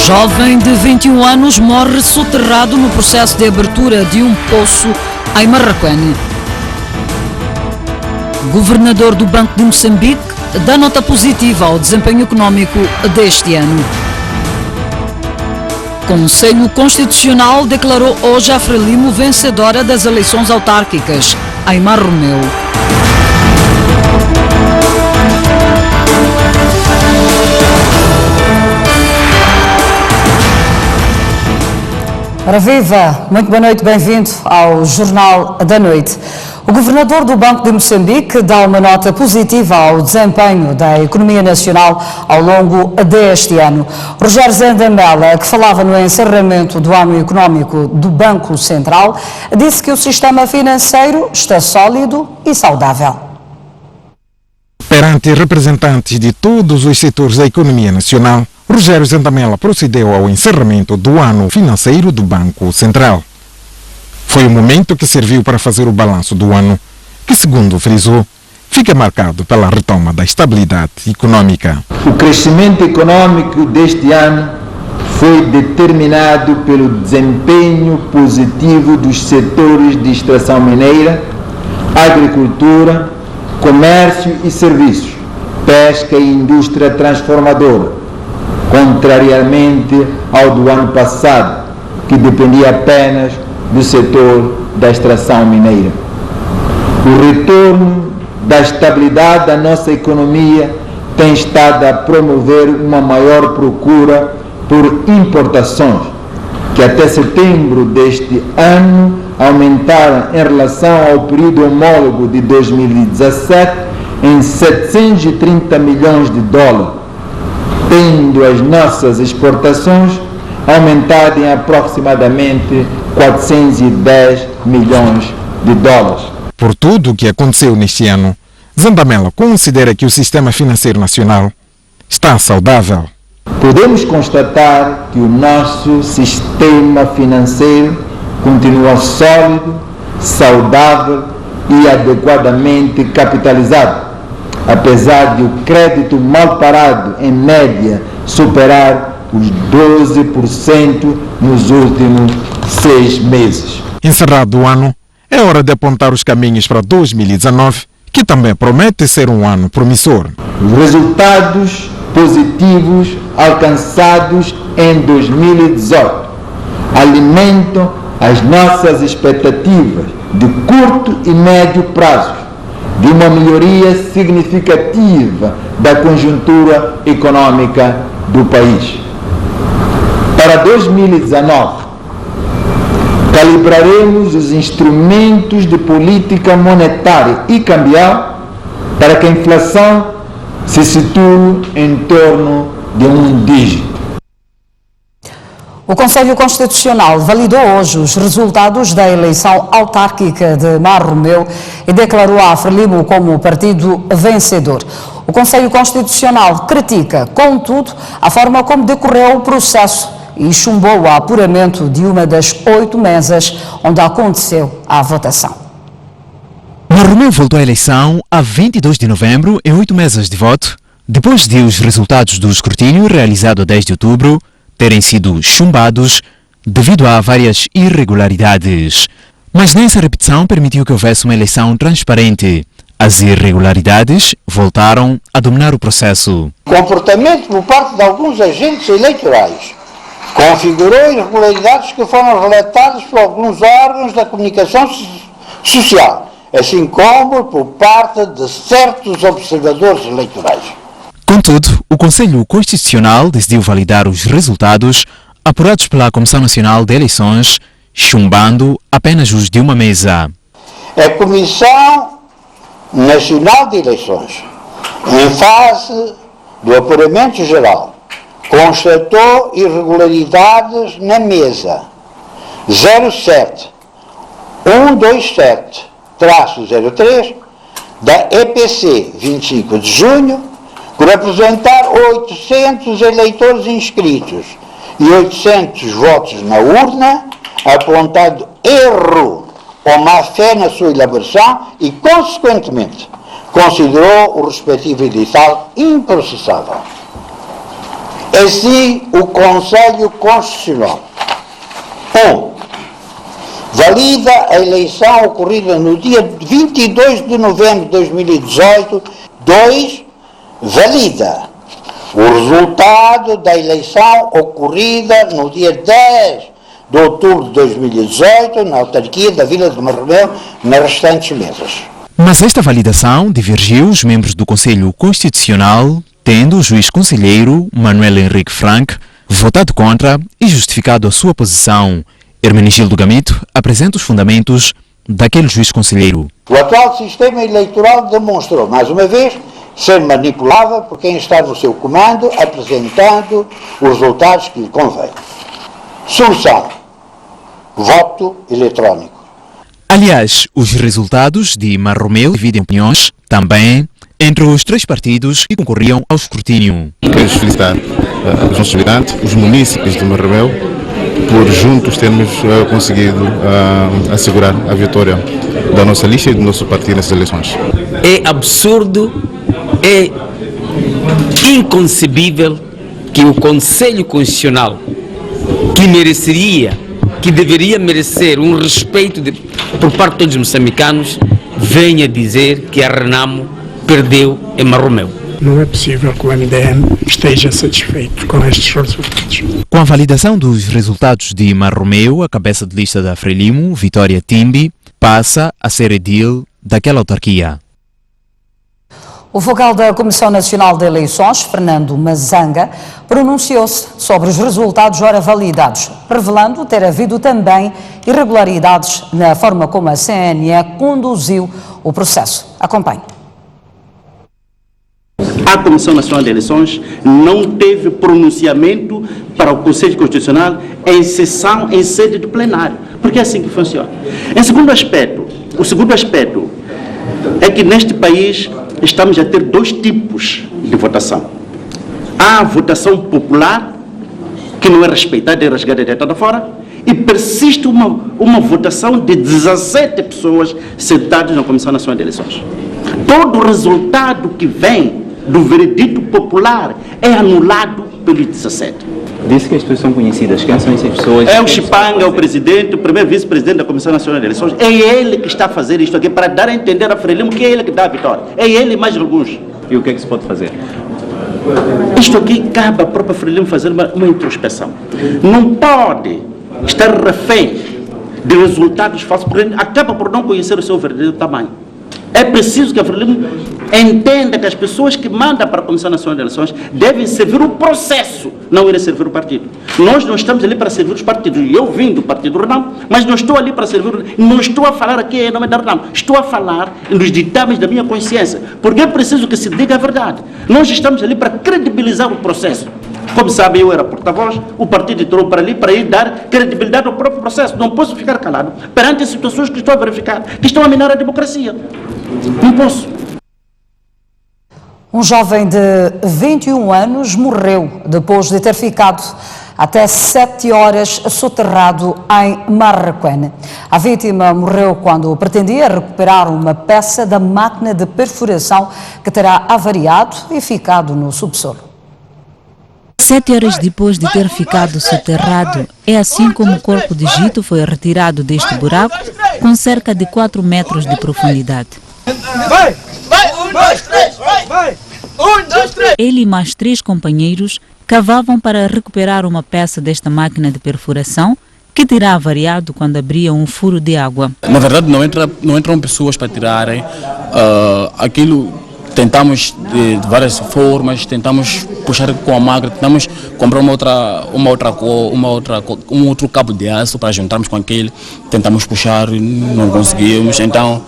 Jovem de 21 anos morre soterrado no processo de abertura de um poço em Marraquene. Governador do Banco de Moçambique dá nota positiva ao desempenho econômico deste ano. Conselho Constitucional declarou hoje a Frelimo vencedora das eleições autárquicas em Marromeu. Ora viva, muito boa noite, bem-vindo ao Jornal da Noite. O governador do Banco de Moçambique dá uma nota positiva ao desempenho da economia nacional ao longo deste ano. Rogério Zandamela, que falava no encerramento do ano económico do Banco Central, disse que o sistema financeiro está sólido e saudável. Perante representantes de todos os setores da economia nacional, Rogério Zandamela procedeu ao encerramento do ano financeiro do Banco Central. Foi o momento que serviu para fazer o balanço do ano, que, segundo frisou, fica marcado pela retoma da estabilidade econômica. O crescimento econômico deste ano foi determinado pelo desempenho positivo dos setores de extração mineira, agricultura, comércio e serviços, pesca e indústria transformadora, contrariamente ao do ano passado, que dependia apenas do setor da extração mineira. O retorno da estabilidade da nossa economia tem estado a promover uma maior procura por importações, que até setembro deste ano aumentaram em relação ao período homólogo de 2017 em 730 milhões de dólares, tendo as nossas exportações aumentado em aproximadamente 410 milhões de dólares. Por tudo o que aconteceu neste ano, Zandamela considera que o sistema financeiro nacional está saudável. Podemos constatar que o nosso sistema financeiro continua sólido, saudável e adequadamente capitalizado, apesar de o crédito mal parado, em média, superar os 12% nos últimos 6 meses. Encerrado o ano, é hora de apontar os caminhos para 2019, que também promete ser um ano promissor. Os resultados positivos alcançados em 2018 alimentam as nossas expectativas de curto e médio prazo de uma melhoria significativa da conjuntura econômica do país. Para 2019, calibraremos os instrumentos de política monetária e cambial para que a inflação se situe em torno de um dígito. O Conselho Constitucional validou hoje os resultados da eleição autárquica de Marromeu e declarou a Frelimo como partido vencedor. O Conselho Constitucional critica, contudo, a forma como decorreu o processo e chumbou o apuramento de uma das 8 mesas onde aconteceu a votação. Marromeu voltou à eleição a 22 de novembro em 8 mesas de voto, depois de os resultados do escrutínio realizado a 10 de outubro terem sido chumbados devido a várias irregularidades. Mas nessa repetição permitiu que houvesse uma eleição transparente. As irregularidades voltaram a dominar o processo. Comportamento por parte de alguns agentes eleitorais configurou irregularidades que foram relatadas por alguns órgãos da comunicação social, assim como por parte de certos observadores eleitorais. Contudo, o Conselho Constitucional decidiu validar os resultados apurados pela Comissão Nacional de Eleições, chumbando apenas os de uma mesa. A Comissão Nacional de Eleições, em fase do apuramento geral, constatou irregularidades na mesa 07127-03 da EPC 25 de junho, por apresentar 800 eleitores inscritos e 800 votos na urna, apontando erro ou má-fé na sua elaboração e, consequentemente, considerou o respectivo edital improcessável. Assim, o Conselho Constitucional 1. Valida a eleição ocorrida no dia 22 de novembro de 2018. 2. Valida o resultado da eleição ocorrida no dia 10 de outubro de 2018 na autarquia da Vila de Marromeu, nas restantes mesas. Mas esta validação divergiu os membros do Conselho Constitucional, tendo o juiz conselheiro Manuel Henrique Frank votado contra e justificado a sua posição. Hermenegildo Gamito apresenta os fundamentos daquele juiz conselheiro. O atual sistema eleitoral demonstrou, mais uma vez, ser manipulável por quem está no seu comando, apresentando os resultados que lhe convém. Solução: voto eletrónico. Aliás, os resultados de Marromeu dividem opiniões também entre os 3 partidos que concorriam ao escrutínio. Quero felicitar os nossos militantes, os munícipes de Marromeu, por juntos termos conseguido assegurar a vitória da nossa lista e do nosso partido nessas eleições. É absurdo, é inconcebível que o Conselho Constitucional, que deveria merecer um respeito por parte de todos os moçambicanos, venha dizer que a Renamo perdeu em Marromeu. Não é possível que o MDM esteja satisfeito com estes resultados. Com a validação dos resultados de Marromeu, a cabeça de lista da Frelimo, Vitória Timbi, passa a ser edil daquela autarquia. O vogal da Comissão Nacional de Eleições, Fernando Mazanga, pronunciou-se sobre os resultados ora validados, revelando ter havido também irregularidades na forma como a CNE conduziu o processo. Acompanhe. A Comissão Nacional de Eleições não teve pronunciamento para o Conselho Constitucional em sessão, em sede do plenário, porque é assim que funciona. O segundo aspecto é que neste país estamos a ter 2 tipos de votação. Há a votação popular, que não é respeitada, é rasgada e deitada fora, e persiste uma votação de 17 pessoas sentadas na Comissão Nacional de Eleições. Todo o resultado que vem do veredito popular é anulado pelos 17. Disse que as pessoas são conhecidas. Quem são essas pessoas? É o Chipanga, é o presidente, o primeiro vice-presidente da Comissão Nacional de Eleições. É ele que está a fazer isto aqui para dar a entender a Frelimo que é ele que dá a vitória. É ele e mais alguns. E o que é que se pode fazer? Isto aqui cabe à própria Frelimo fazer uma introspeção. Não pode estar refém de resultados falsos, porque acaba por não conhecer o seu verdadeiro tamanho. É preciso que a Frelimo entenda que as pessoas que mandam para a Comissão Nacional de Eleições devem servir o processo, não irem servir o partido. Nós não estamos ali para servir os partidos. Eu vim do partido Renamo, mas não estou ali para servir, não estou a falar aqui em nome da Renamo, estou a falar nos ditames da minha consciência, porque é preciso que se diga a verdade. Nós estamos ali para credibilizar o processo. Como sabem, eu era porta-voz, o partido entrou para ali para ir dar credibilidade ao próprio processo. Não posso ficar calado perante as situações que estou a verificar, que estão a minar a democracia. Não posso. Um jovem de 21 anos morreu depois de ter ficado até 7 horas soterrado em Marraquene. A vítima morreu quando pretendia recuperar uma peça da máquina de perfuração que terá avariado e ficado no subsolo. 7 horas depois de ter ficado soterrado, é assim como o corpo de Gito foi retirado deste buraco com cerca de 4 metros de profundidade. Ele e mais 3 companheiros cavavam para recuperar uma peça desta máquina de perfuração que terá avariado quando abria um furo de água. Na verdade não entram pessoas para tirarem aquilo. Tentamos de várias formas, tentamos puxar com a máquina, tentamos comprar um outro cabo de aço para juntarmos com aquele, tentamos puxar, não conseguimos, então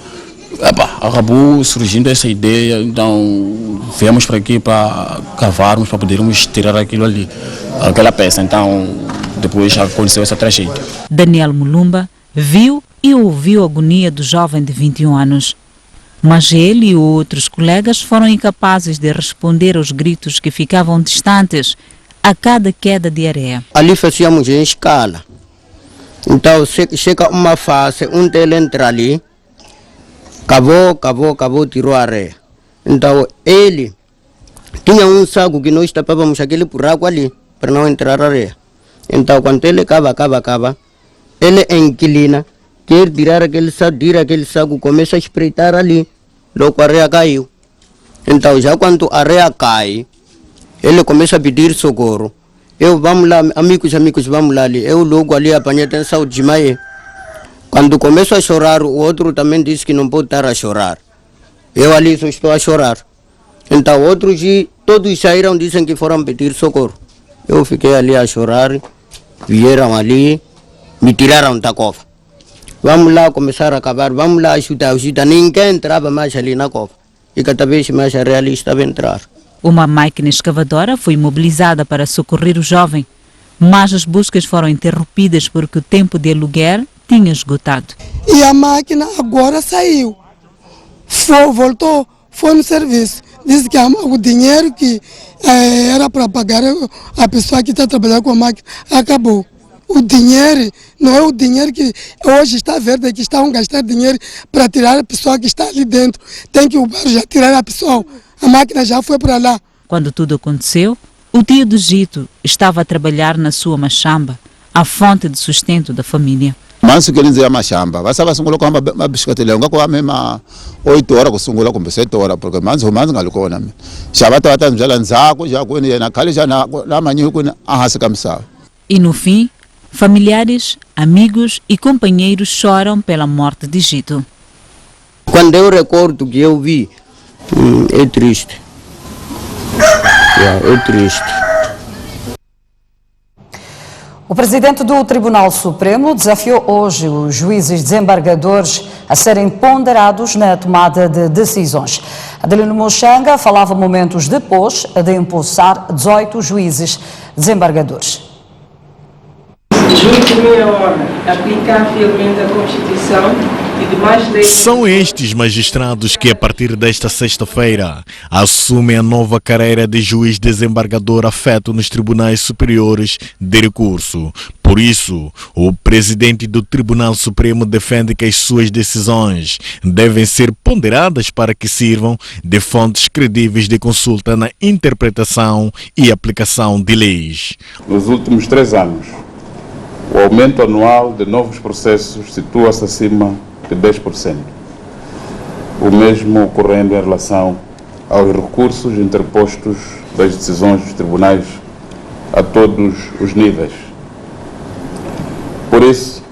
acabou surgindo essa ideia, então viemos para aqui para cavarmos, para podermos tirar aquilo ali, aquela peça, então depois aconteceu essa tragédia. Daniel Mulumba viu e ouviu a agonia do jovem de 21 anos. Mas ele e outros colegas foram incapazes de responder aos gritos que ficavam distantes a cada queda de areia. Ali fazíamos em escala. Então chega uma fase, dele entra ali, cavou, tirou a areia. Então ele tinha um saco que nós tapávamos aquele buraco ali. para não entrar areia. Então, quando ele acaba, ele inclina, quer tirar aquele saco, começa a espreitar ali, logo a areia caiu. Então, já quando a areia cai, ele começa a pedir socorro. Vamos lá, amigos, vamos lá ali. Eu logo ali apanhei atenção, desmaiei. Quando começo a chorar, o outro também disse que não pode estar a chorar. Eu ali só estou a chorar. Então, outros todos saíram, dizem que foram pedir socorro. Eu fiquei ali a chorar, vieram ali, me tiraram da cova. Vamos lá começar a cavar, vamos lá ajudar. Ninguém entrava mais ali na cova. E cada vez mais a realista estava a entrar. Uma máquina escavadora foi mobilizada para socorrer o jovem, mas as buscas foram interrompidas porque o tempo de aluguer tinha esgotado. E a máquina agora saiu, voltou, foi no serviço. Disse que o dinheiro que era para pagar a pessoa que está trabalhando com a máquina acabou. O dinheiro não é o dinheiro que hoje está verde, que estão gastando dinheiro para tirar a pessoa que está ali dentro. Tem que o barco já tirar a pessoa, a máquina já foi para lá. Quando tudo aconteceu, o tio do Gito estava a trabalhar na sua machamba, a fonte de sustento da família. Mas que eles iam machamba, vai saber se colocar uma biscoito leão, com a mesma 8 horas com sungula com 7 horas, porque mais não com na já vai estar já lançado, já com ele na cali já na manhã com a raça camisa. E no fim, familiares, amigos e companheiros choram pela morte de Gito. Quando eu recordo que eu vi, é triste. É triste. O presidente do Tribunal Supremo desafiou hoje os juízes desembargadores a serem ponderados na tomada de decisões. Adelino Muxanga falava momentos depois de impulsar 18 juízes desembargadores. Junto meia hora, aplicar fielmente a Constituição e demais leis. São estes magistrados que, a partir desta sexta-feira, assumem a nova carreira de juiz desembargador afeto nos tribunais superiores de recurso. Por isso, o presidente do Tribunal Supremo defende que as suas decisões devem ser ponderadas para que sirvam de fontes credíveis de consulta na interpretação e aplicação de leis. Nos últimos 3 anos, o aumento anual de novos processos situa-se acima de 10%. O mesmo ocorrendo em relação aos recursos interpostos das decisões dos tribunais a todos os níveis. Por isso,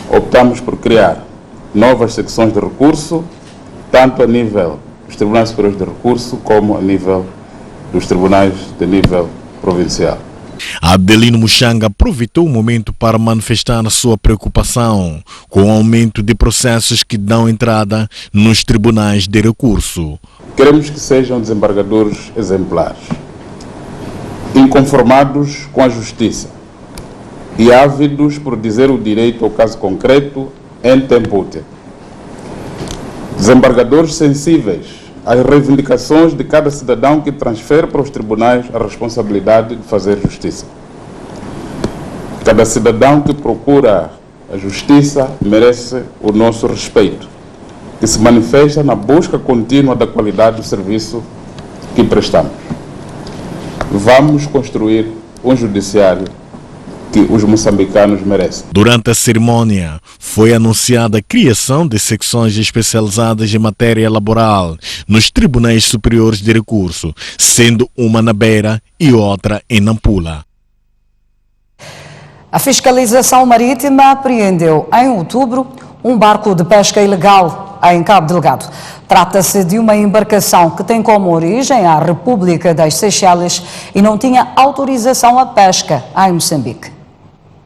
optamos por criar novas secções de recurso, tanto a nível dos tribunais superiores de recurso como a nível dos tribunais de nível provincial. Adelino Muxanga aproveitou o momento para manifestar a sua preocupação com o aumento de processos que dão entrada nos tribunais de recurso. Queremos que sejam desembargadores exemplares, inconformados com a justiça e ávidos por dizer o direito ao caso concreto em tempo útil. Desembargadores sensíveis às reivindicações de cada cidadão que transfere para os tribunais a responsabilidade de fazer justiça. Cada cidadão que procura a justiça merece o nosso respeito, que se manifesta na busca contínua da qualidade do serviço que prestamos. Vamos construir um judiciário que os moçambicanos merecem. Durante a cerimônia, foi anunciada a criação de secções especializadas em matéria laboral nos tribunais superiores de recurso, sendo uma na Beira e outra em Nampula. A fiscalização marítima apreendeu em outubro um barco de pesca ilegal em Cabo Delgado. Trata-se de uma embarcação que tem como origem a República das Seychelles e não tinha autorização à pesca em Moçambique.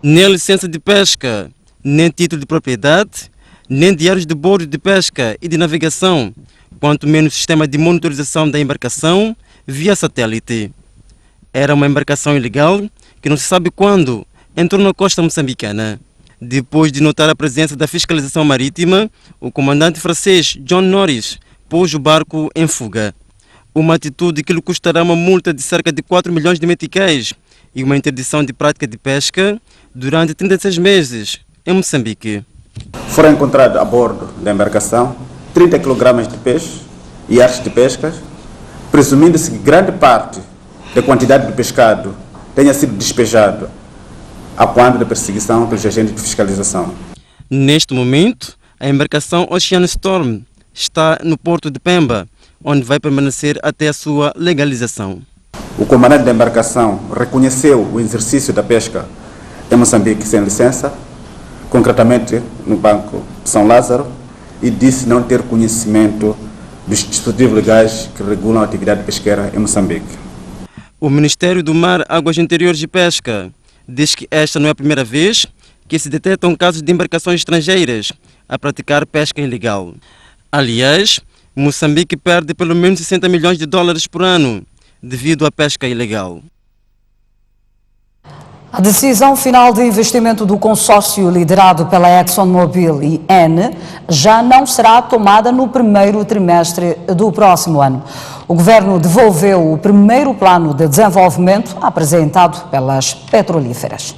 Nem licença de pesca, nem título de propriedade, nem diários de bordo de pesca e de navegação, quanto menos sistema de monitorização da embarcação via satélite. Era uma embarcação ilegal que não se sabe quando entrou na costa moçambicana. Depois de notar a presença da fiscalização marítima, o comandante francês John Norris pôs o barco em fuga. Uma atitude que lhe custará uma multa de cerca de 4 milhões de meticais e uma interdição de prática de pesca durante 36 meses em Moçambique. Foram encontrados a bordo da embarcação 30 kg de peixe e artes de pesca, presumindo-se que grande parte da quantidade de pescado tenha sido despejado a quadro de perseguição pelos agentes de fiscalização. Neste momento, a embarcação Ocean Storm está no porto de Pemba, onde vai permanecer até a sua legalização. O comandante da embarcação reconheceu o exercício da pesca em Moçambique sem licença, concretamente no Banco de São Lázaro, e disse não ter conhecimento dos dispositivos legais que regulam a atividade pesqueira em Moçambique. O Ministério do Mar, Águas Interiores e Pesca diz que esta não é a primeira vez que se detectam casos de embarcações estrangeiras a praticar pesca ilegal. Aliás, Moçambique perde pelo menos 60 milhões de dólares por ano devido à pesca ilegal. A decisão final de investimento do consórcio liderado pela ExxonMobil e Eni já não será tomada no primeiro trimestre do próximo ano. O governo devolveu o primeiro plano de desenvolvimento apresentado pelas petrolíferas.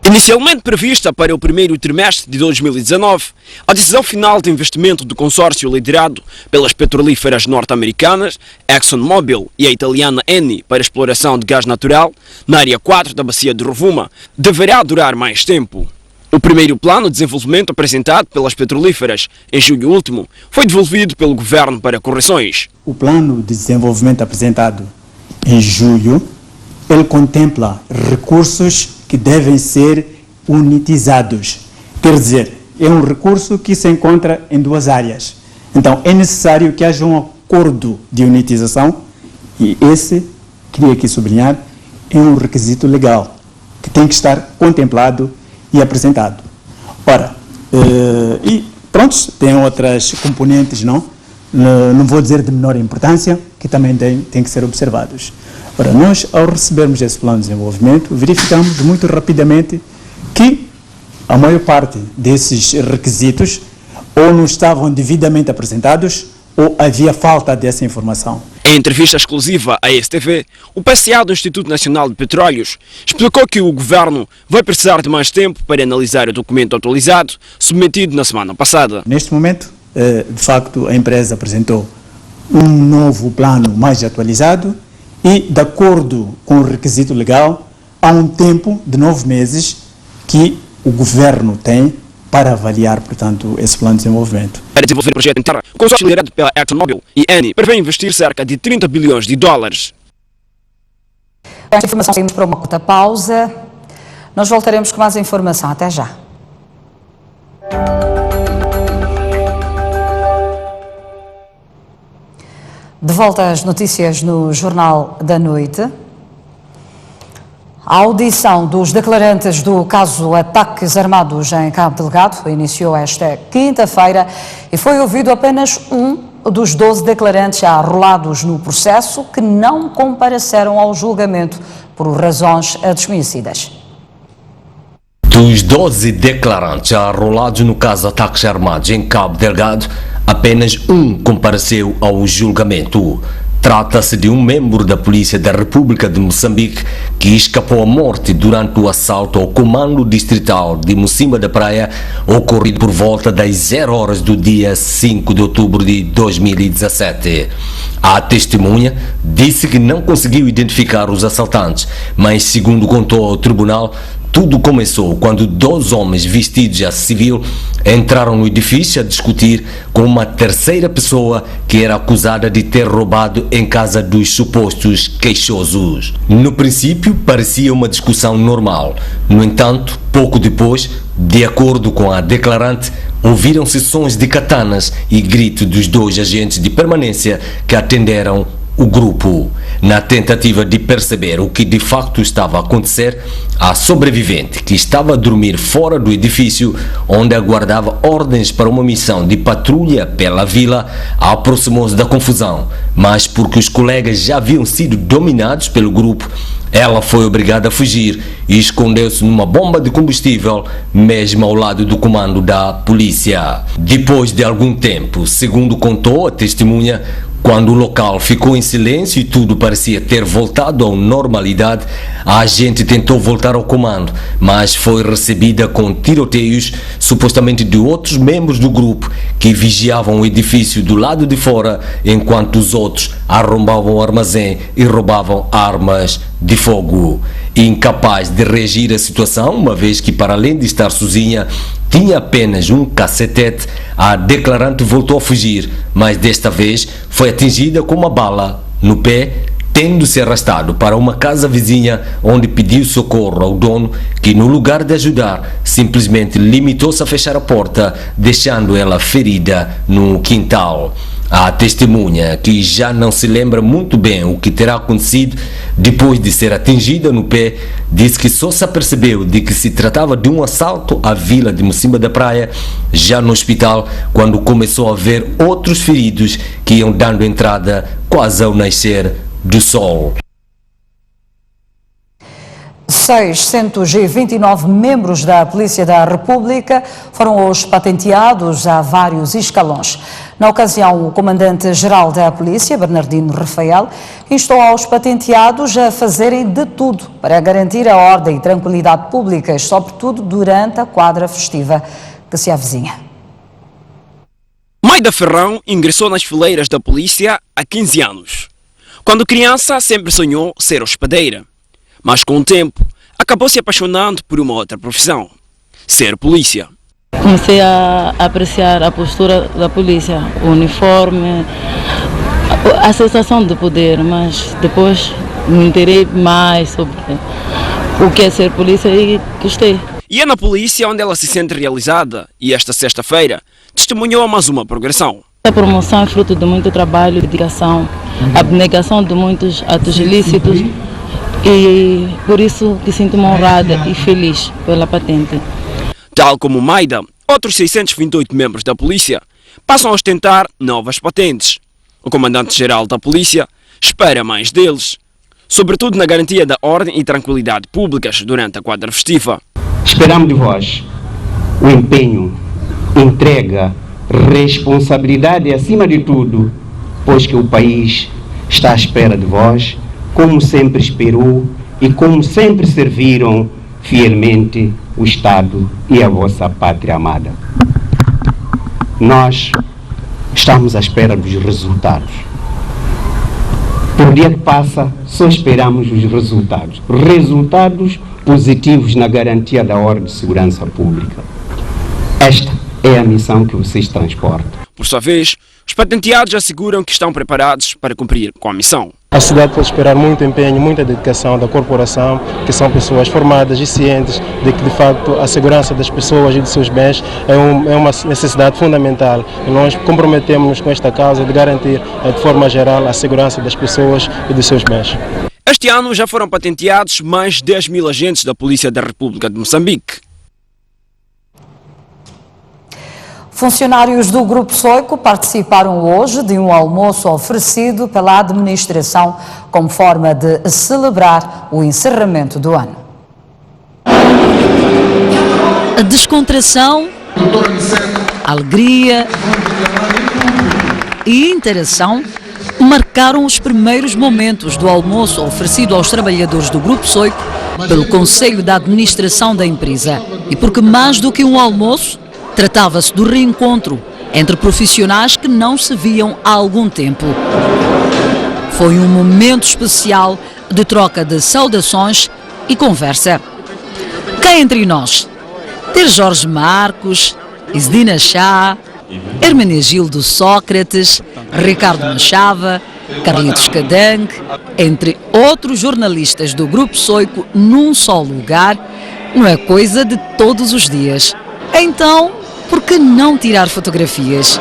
Inicialmente prevista para o primeiro trimestre de 2019, a decisão final de investimento do consórcio liderado pelas petrolíferas norte-americanas, ExxonMobil e a italiana Eni para exploração de gás natural, na área 4 da bacia de Rovuma, deverá durar mais tempo. O primeiro plano de desenvolvimento apresentado pelas petrolíferas em julho último foi devolvido pelo governo para correções. O plano de desenvolvimento apresentado em julho, ele contempla recursos que devem ser unitizados. Quer dizer, é um recurso que se encontra em duas áreas. Então, é necessário que haja um acordo de unitização e esse, queria aqui sublinhar, é um requisito legal que tem que estar contemplado e apresentado. Ora, e pronto, tem outras componentes, não vou dizer de menor importância, que também tem que ser observados. Ora, nós, ao recebermos esse plano de desenvolvimento, verificamos muito rapidamente que a maior parte desses requisitos ou não estavam devidamente apresentados ou havia falta dessa informação. Em entrevista exclusiva à STV, o PCA do Instituto Nacional de Petróleos explicou que o governo vai precisar de mais tempo para analisar o documento atualizado submetido na semana passada. Neste momento, de facto, a empresa apresentou um novo plano mais atualizado e, de acordo com o requisito legal, há um tempo de 9 meses que o governo tem para avaliar, portanto, esse plano de desenvolvimento. Para desenvolver o projeto em terra, o consórcio liderado pela ExxonMobil e Eni prevê investir cerca de 30 bilhões de dólares. Com esta informação, saímos para uma curta pausa. Nós voltaremos com mais informação. Até já. De volta às notícias no Jornal da Noite. A audição dos declarantes do caso Ataques Armados em Cabo Delgado iniciou esta quinta-feira e foi ouvido apenas um dos 12 declarantes já arrolados no processo que não compareceram ao julgamento por razões desconhecidas. Dos 12 declarantes já arrolados no caso Ataques Armados em Cabo Delgado, apenas um compareceu ao julgamento. Trata-se de um membro da Polícia da República de Moçambique que escapou à morte durante o assalto ao Comando Distrital de Mocimba da Praia, ocorrido por volta das 0 horas do dia 5 de outubro de 2017. A testemunha disse que não conseguiu identificar os assaltantes, mas, segundo contou ao tribunal, tudo começou quando 2 homens vestidos a civil entraram no edifício a discutir com uma terceira pessoa que era acusada de ter roubado em casa dos supostos queixosos. No princípio, parecia uma discussão normal. No entanto, pouco depois, de acordo com a declarante, ouviram-se sons de katanas e gritos dos 2 agentes de permanência que atenderam o grupo. Na tentativa de perceber o que de facto estava a acontecer, a sobrevivente, que estava a dormir fora do edifício onde aguardava ordens para uma missão de patrulha pela vila, aproximou-se da confusão, mas porque os colegas já haviam sido dominados pelo grupo, ela foi obrigada a fugir e escondeu-se numa bomba de combustível, mesmo ao lado do comando da polícia. Depois de algum tempo, segundo contou a testemunha, Quando o local ficou em silêncio e tudo parecia ter voltado à normalidade, a agente tentou voltar ao comando, mas foi recebida com tiroteios, supostamente de outros membros do grupo que vigiavam o edifício do lado de fora, enquanto os outros arrombavam o armazém e roubavam armas de fogo. Incapaz de reagir à situação, uma vez que, para além de estar sozinha, tinha apenas um cacetete, a declarante voltou a fugir, mas desta vez foi atingida com uma bala no pé, tendo-se arrastado para uma casa vizinha, onde pediu socorro ao dono, que, no lugar de ajudar, simplesmente limitou-se a fechar a porta, deixando ela ferida no quintal. A testemunha, que já não se lembra muito bem o que terá acontecido depois de ser atingida no pé, disse que só se apercebeu de que se tratava de um assalto à vila de Mocimba da Praia, já no hospital, quando começou a ver outros feridos que iam dando entrada quase ao nascer do sol. 629 membros da Polícia da República foram hoje patenteados a vários escalões. Na ocasião, o comandante-geral da Polícia, Bernardino Rafael, instou aos patenteados a fazerem de tudo para garantir a ordem e tranquilidade públicas, sobretudo durante a quadra festiva que se avizinha. Maida Ferrão ingressou nas fileiras da polícia há 15 anos. Quando criança, sempre sonhou ser hospedeira. Mas com o tempo, acabou se apaixonando por uma outra profissão, ser polícia. Comecei a apreciar a postura da polícia, o uniforme, a sensação de poder, mas depois me interei mais sobre o que é ser polícia e gostei. E é na polícia onde ela se sente realizada e esta sexta-feira testemunhou mais uma progressão. A promoção é fruto de muito trabalho e dedicação, abnegação de muitos atos ilícitos. E por isso que sinto-me honrada e feliz pela patente. Tal como Maida, outros 628 membros da polícia passam a ostentar novas patentes. O comandante-geral da polícia espera mais deles, sobretudo na garantia da ordem e tranquilidade públicas durante a quadra festiva. Esperamos de vós o empenho, entrega, responsabilidade e, acima de tudo, pois que o país está à espera de vós, como sempre esperou e como sempre serviram fielmente o Estado e a vossa pátria amada. Nós estamos à espera dos resultados. Por dia que passa, só esperamos os resultados. Resultados positivos na garantia da ordem de segurança pública. Esta é a missão que vocês transportam. Por sua vez, os patenteados asseguram que estão preparados para cumprir com a missão. A cidade pode esperar muito empenho, muita dedicação da corporação, que são pessoas formadas e cientes de que, de facto, a segurança das pessoas e de seus bens é uma necessidade fundamental. E nós comprometemos-nos com esta causa de garantir, de forma geral, a segurança das pessoas e dos seus bens. Este ano já foram patenteados mais de 10 mil agentes da Polícia da República de Moçambique. Funcionários do Grupo Soico participaram hoje de um almoço oferecido pela administração como forma de celebrar o encerramento do ano. A descontração, a alegria e interação marcaram os primeiros momentos do almoço oferecido aos trabalhadores do Grupo Soico pelo Conselho da Administração da empresa. E porque mais do que um almoço, tratava-se do reencontro entre profissionais que não se viam há algum tempo. Foi um momento especial de troca de saudações e conversa. Cá entre nós, ter Jorge Marcos, Isidina Chá, Hermenegildo Sócrates, Ricardo Machava, Carlitos Cadangue, entre outros jornalistas do Grupo Soico num só lugar, não é coisa de todos os dias. Então, por que não tirar fotografias?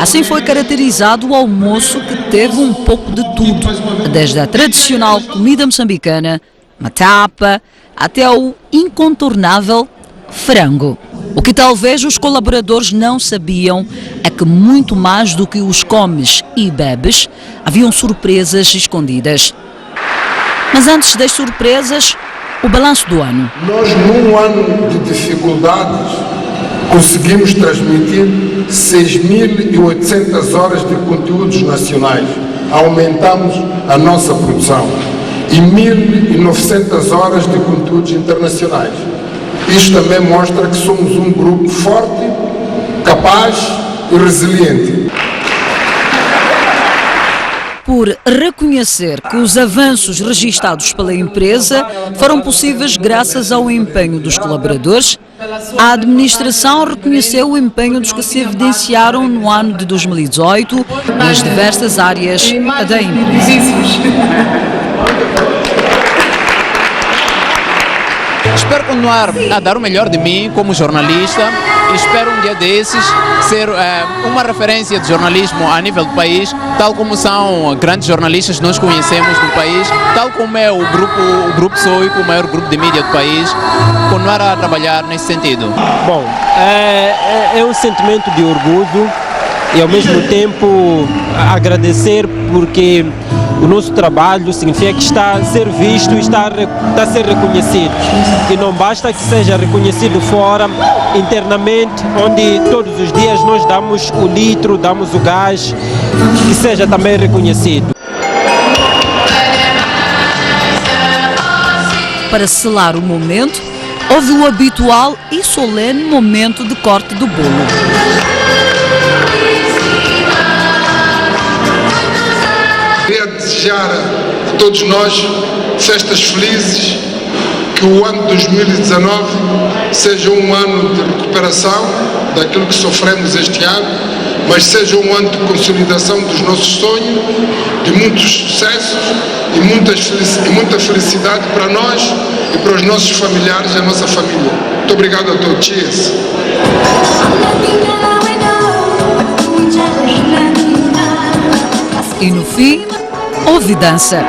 Assim foi caracterizado o almoço, que teve um pouco de tudo, desde a tradicional comida moçambicana, matapa, até ao incontornável frango. O que talvez os colaboradores não sabiam é que, muito mais do que os comes e bebes, haviam surpresas escondidas. Mas antes das surpresas, o balanço do ano. Nós, num ano de dificuldades, conseguimos transmitir 6.800 horas de conteúdos nacionais. Aumentamos a nossa produção e 1.900 horas de conteúdos internacionais. Isto também mostra que somos um grupo forte, capaz e resiliente. Por reconhecer que os avanços registados pela empresa foram possíveis graças ao empenho dos colaboradores, a administração reconheceu o empenho dos que se evidenciaram no ano de 2018 nas diversas áreas da empresa. Espero continuar a dar o melhor de mim como jornalista e espero um dia desses ser uma referência de jornalismo a nível do país, tal como são grandes jornalistas que nós conhecemos no país, tal como é o Grupo Soico, o maior grupo de mídia do país, continuar a trabalhar nesse sentido. Bom, é um sentimento de orgulho e ao mesmo tempo agradecer porque o nosso trabalho significa que está a ser visto e está a ser reconhecido. E não basta que seja reconhecido fora, internamente, onde todos os dias nós damos o litro, damos o gás, que seja também reconhecido. Para selar o momento, houve o habitual e solene momento de corte do bolo. Queria desejar a todos nós festas felizes, que o ano de 2019 seja um ano de recuperação daquilo que sofremos este ano, mas seja um ano de consolidação dos nossos sonhos, de muitos sucessos e muita felicidade para nós e para os nossos familiares e a nossa família. Muito obrigado a todos. Cheers. E no fim, houve dança.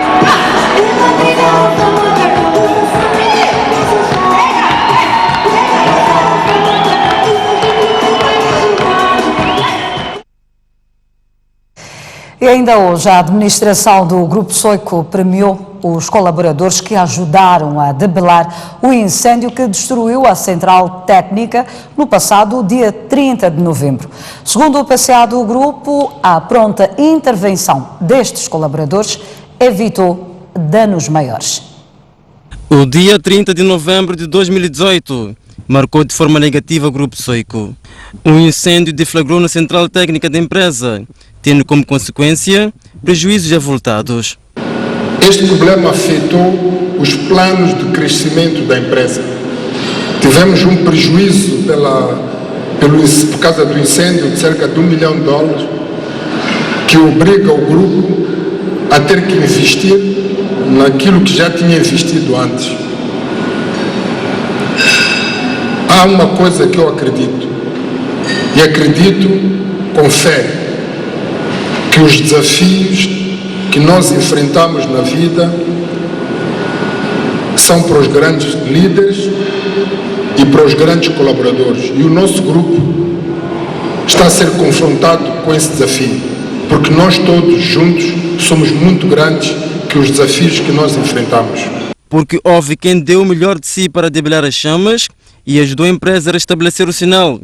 E ainda hoje a administração do Grupo Soico premiou os colaboradores que ajudaram a debelar o incêndio que destruiu a central técnica no passado dia 30 de novembro. Segundo o PCA do grupo, a pronta intervenção destes colaboradores evitou danos maiores. O dia 30 de novembro de 2018 marcou de forma negativa o Grupo Soico. Um incêndio deflagrou na central técnica da empresa, tendo como consequência prejuízos avultados. Este problema afetou os planos de crescimento da empresa. Tivemos um prejuízo por causa do incêndio de cerca de $1 milhão, que obriga o grupo a ter que investir naquilo que já tinha investido antes. Há uma coisa que eu acredito, e acredito com fé, que os desafios que nós enfrentamos na vida são para os grandes líderes e para os grandes colaboradores. E o nosso grupo está a ser confrontado com esse desafio, porque nós todos juntos somos muito grandes que os desafios que nós enfrentamos. Porque houve quem deu o melhor de si para debelar as chamas e ajudou a empresa a restabelecer o sinal.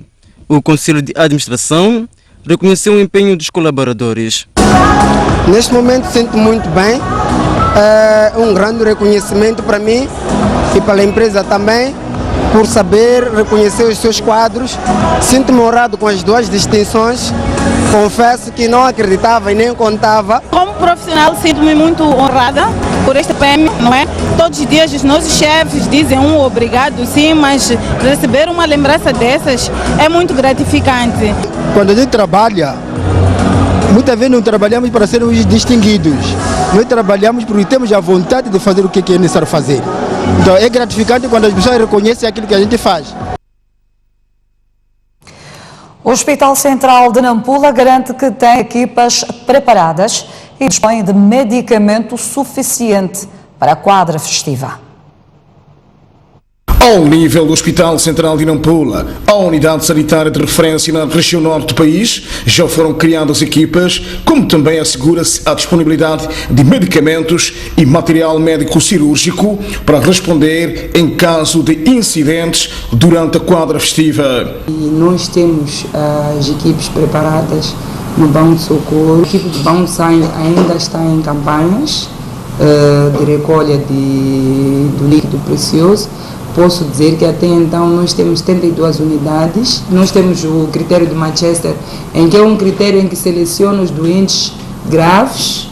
O Conselho de Administração reconheceu o empenho dos colaboradores. Neste momento sinto muito bem, é um grande reconhecimento para mim e para a empresa também, por saber reconhecer os seus quadros. Sinto-me honrado com as duas distinções, confesso que não acreditava e nem contava. Como profissional sinto-me muito honrada por este prêmio, não é? Todos os dias os nossos chefes dizem obrigado, sim, mas receber uma lembrança dessas é muito gratificante. Quando a gente trabalha, muitas vezes não trabalhamos para sermos distinguidos, nós trabalhamos porque temos a vontade de fazer o que é necessário fazer. Então é gratificante quando as pessoas reconhecem aquilo que a gente faz. O Hospital Central de Nampula garante que tem equipas preparadas e dispõe de medicamento suficiente para a quadra festiva. Ao nível do Hospital Central de Nampula, a unidade sanitária de referência na região norte do país, já foram criadas equipas, como também assegura-se a disponibilidade de medicamentos e material médico-cirúrgico para responder em caso de incidentes durante a quadra festiva. E nós temos as equipes preparadas no Banco de Socorro. A equipe do Banco de Sangue ainda está em campanhas de recolha do líquido precioso. Posso dizer que até então nós temos 72 unidades. Nós temos o critério de Manchester, em que é um critério em que seleciona os doentes graves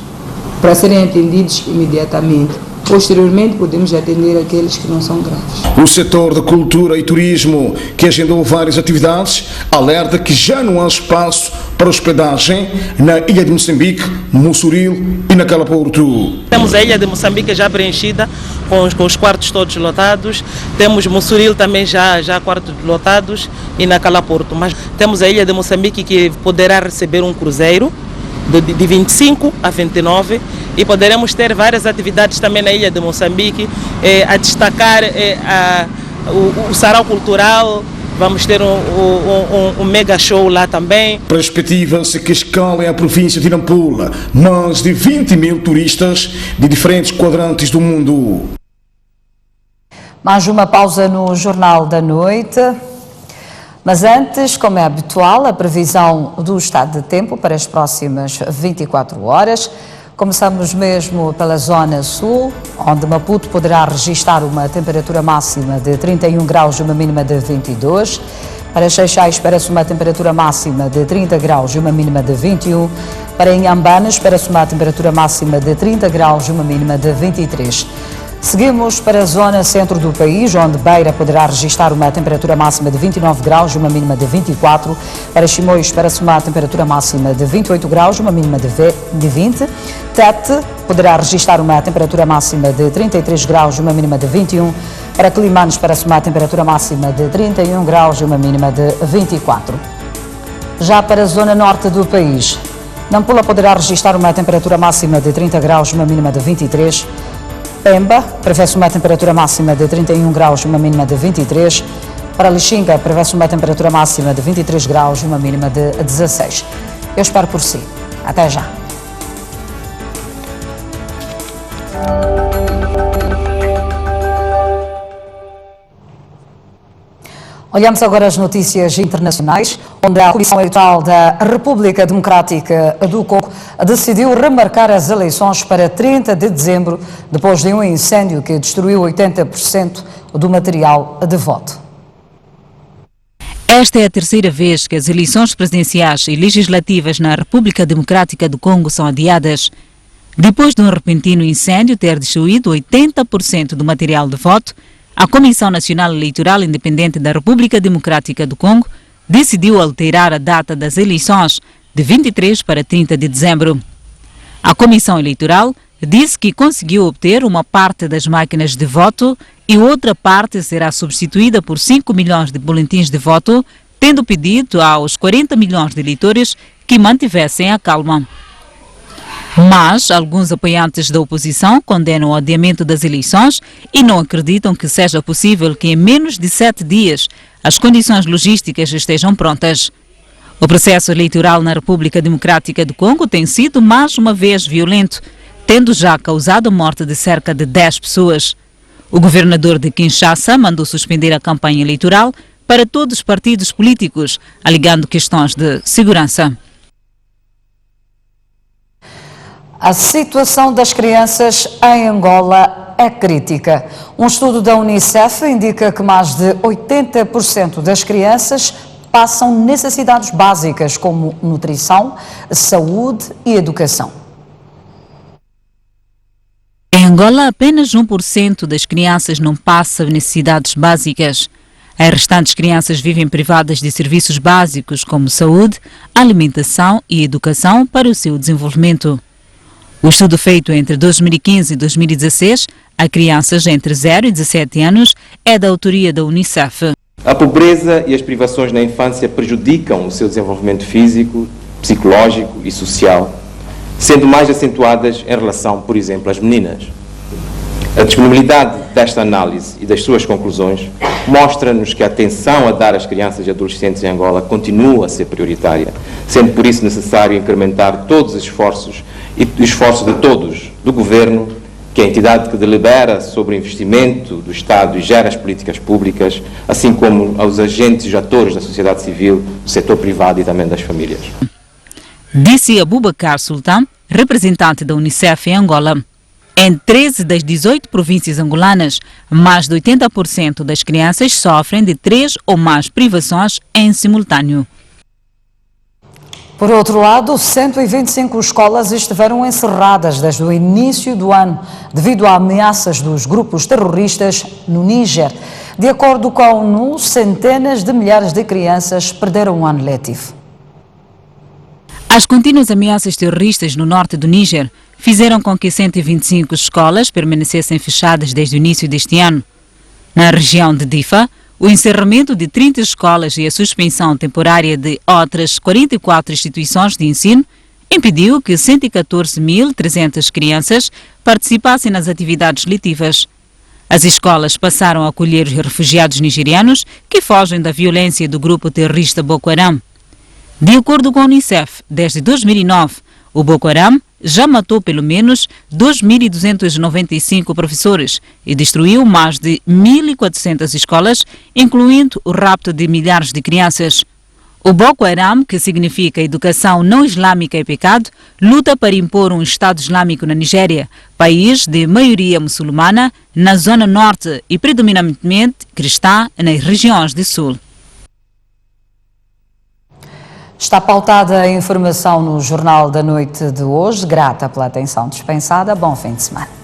para serem atendidos imediatamente. Posteriormente, podemos atender aqueles que não são graves. O setor da cultura e turismo, que agendou várias atividades, alerta que já não há espaço para hospedagem na Ilha de Moçambique, Mussuril e na Cala Porto. Temos a Ilha de Moçambique já preenchida, com os quartos todos lotados. Temos Mussuril também já quartos lotados e na Cala Porto. Mas temos a Ilha de Moçambique que poderá receber um cruzeiro de 25 a 29 e poderemos ter várias atividades também na Ilha de Moçambique, a destacar o sarau cultural. Vamos ter um mega show lá também. Perspectiva-se que escalem a província de Nampula mais de 20 mil turistas de diferentes quadrantes do mundo. Mais uma pausa no Jornal da Noite. Mas antes, como é habitual, a previsão do estado de tempo para as próximas 24 horas. Começamos mesmo pela zona sul, onde Maputo poderá registrar uma temperatura máxima de 31 graus e uma mínima de 22. Para Xai-Xai espera-se uma temperatura máxima de 30 graus e uma mínima de 21. Para Inhambane espera-se uma temperatura máxima de 30 graus e uma mínima de 23. Seguimos para a zona centro do país, onde Beira poderá registrar uma temperatura máxima de 29 graus e uma mínima de 24. Para Chimoio espera-se uma temperatura máxima de 28 graus e uma mínima de 20. Tete poderá registrar uma temperatura máxima de 33 graus e uma mínima de 21. Para Climane espera-se uma temperatura máxima de 31 graus e uma mínima de 24. Já para a zona norte do país, Nampula poderá registrar uma temperatura máxima de 30 graus e uma mínima de 23. Pemba prevê-se uma temperatura máxima de 31 graus e uma mínima de 23. Para Lixinga prevê-se uma temperatura máxima de 23 graus e uma mínima de 16. Eu espero por si. Até já. Olhamos agora as notícias internacionais, onde a Comissão Eleitoral da República Democrática do Congo decidiu remarcar as eleições para 30 de dezembro, depois de um incêndio que destruiu 80% do material de voto. Esta é a terceira vez que as eleições presidenciais e legislativas na República Democrática do Congo são adiadas. Depois de um repentino incêndio ter destruído 80% do material de voto, a Comissão Nacional Eleitoral Independente da República Democrática do Congo decidiu alterar a data das eleições de 23 para 30 de dezembro. A Comissão Eleitoral disse que conseguiu obter uma parte das máquinas de voto e outra parte será substituída por 5 milhões de boletins de voto, tendo pedido aos 40 milhões de eleitores que mantivessem a calma. Mas alguns apoiantes da oposição condenam o adiamento das eleições e não acreditam que seja possível que em menos de 7 dias as condições logísticas estejam prontas. O processo eleitoral na República Democrática do Congo tem sido mais uma vez violento, tendo já causado a morte de cerca de 10 pessoas. O governador de Kinshasa mandou suspender a campanha eleitoral para todos os partidos políticos, alegando questões de segurança. A situação das crianças em Angola é crítica. Um estudo da Unicef indica que mais de 80% das crianças passam necessidades básicas como nutrição, saúde e educação. Em Angola, apenas 1% das crianças não passa necessidades básicas. As restantes crianças vivem privadas de serviços básicos como saúde, alimentação e educação para o seu desenvolvimento. O estudo feito entre 2015 e 2016 a crianças entre 0 e 17 anos é da autoria da Unicef. A pobreza e as privações na infância prejudicam o seu desenvolvimento físico, psicológico e social, sendo mais acentuadas em relação, por exemplo, às meninas. A disponibilidade desta análise e das suas conclusões mostra-nos que a atenção a dar às crianças e adolescentes em Angola continua a ser prioritária, sendo por isso necessário incrementar todos os esforços e o esforço de todos, do Governo, que é a entidade que delibera sobre o investimento do Estado e gera as políticas públicas, assim como aos agentes e atores da sociedade civil, do setor privado e também das famílias. Disse Abubakar Sultan, representante da Unicef em Angola. Em 13 das 18 províncias angolanas, mais de 80% das crianças sofrem de 3 ou mais privações em simultâneo. Por outro lado, 125 escolas estiveram encerradas desde o início do ano devido a ameaças dos grupos terroristas no Níger. De acordo com a ONU, centenas de milhares de crianças perderam o ano letivo. As contínuas ameaças terroristas no norte do Níger fizeram com que 125 escolas permanecessem fechadas desde o início deste ano. Na região de Difa, o encerramento de 30 escolas e a suspensão temporária de outras 44 instituições de ensino impediu que 114.300 crianças participassem nas atividades letivas. As escolas passaram a acolher os refugiados nigerianos que fogem da violência do grupo terrorista Boko Haram. De acordo com a Unicef, desde 2009, o Boko Haram já matou pelo menos 2.295 professores e destruiu mais de 1.400 escolas, incluindo o rapto de milhares de crianças. O Boko Haram, que significa Educação Não Islâmica é Pecado, luta para impor um Estado Islâmico na Nigéria, país de maioria muçulmana, na zona norte e predominantemente cristã nas regiões do sul. Está pautada a informação no Jornal da Noite de hoje. Grata pela atenção dispensada. Bom fim de semana.